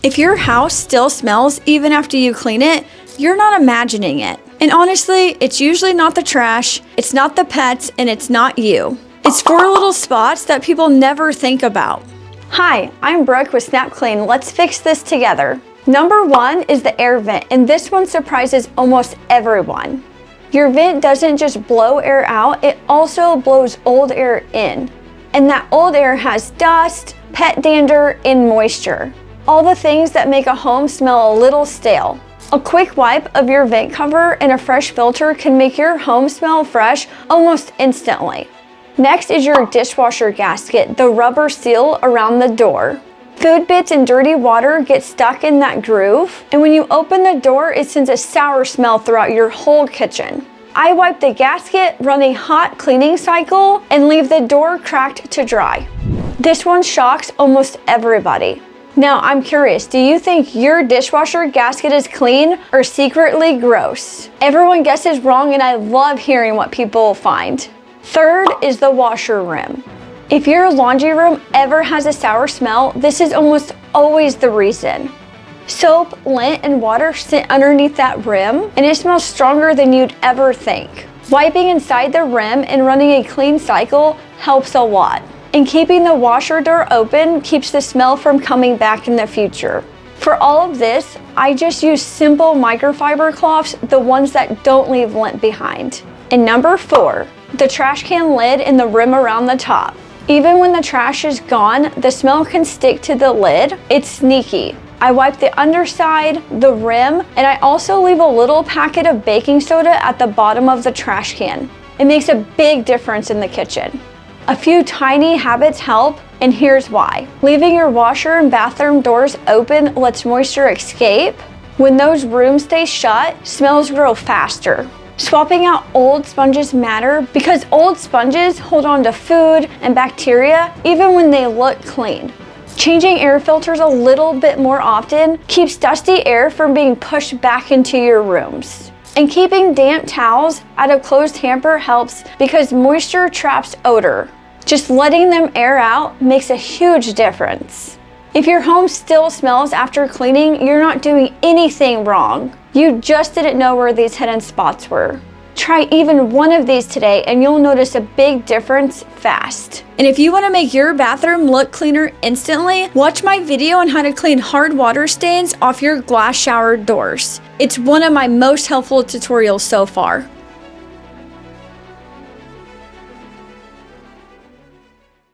If your house still smells even after you clean it, you're not imagining it. And honestly, it's usually not the trash, it's not the pets, and it's not you. It's 4 little spots that people never think about. Hi, I'm Brooke with Snap Clean. Let's fix this together. Number 1 is the air vent, and this one surprises almost everyone. Your vent doesn't just blow air out, it also blows old air in. And that old air has dust, pet dander, and moisture. All the things that make a home smell a little stale. A quick wipe of your vent cover and a fresh filter can make your home smell fresh almost instantly. Next is your dishwasher gasket, the rubber seal around the door. Food bits and dirty water get stuck in that groove, and when you open the door, it sends a sour smell throughout your whole kitchen. I wipe the gasket, run a hot cleaning cycle, and leave the door cracked to dry. This one shocks almost everybody. Now, I'm curious, do you think your dishwasher gasket is clean or secretly gross? Everyone guesses wrong, and I love hearing what people find. Third is the washer rim. If your laundry room ever has a sour smell, this is almost always the reason. Soap, lint, and water sit underneath that rim, and it smells stronger than you'd ever think. Wiping inside the rim and running a clean cycle helps a lot. And keeping the washer door open keeps the smell from coming back in the future. For all of this, I just use simple microfiber cloths, the ones that don't leave lint behind. And number 4, the trash can lid and the rim around the top. Even when the trash is gone, the smell can stick to the lid. It's sneaky. I wipe the underside, the rim, and I also leave a little packet of baking soda at the bottom of the trash can. It makes a big difference in the kitchen. A few tiny habits help, and here's why. Leaving your washer and bathroom doors open lets moisture escape. When those rooms stay shut, smells grow faster. Swapping out old sponges matter because old sponges hold on to food and bacteria even when they look clean. Changing air filters a little bit more often keeps dusty air from being pushed back into your rooms. And keeping damp towels out of closed hamper helps because moisture traps odor. Just letting them air out makes a huge difference. If your home still smells after cleaning, you're not doing anything wrong. You just didn't know where these hidden spots were. Try even one of these today and you'll notice a big difference fast. And if you want to make your bathroom look cleaner instantly, watch my video on how to clean hard water stains off your glass shower doors. It's one of my most helpful tutorials so far.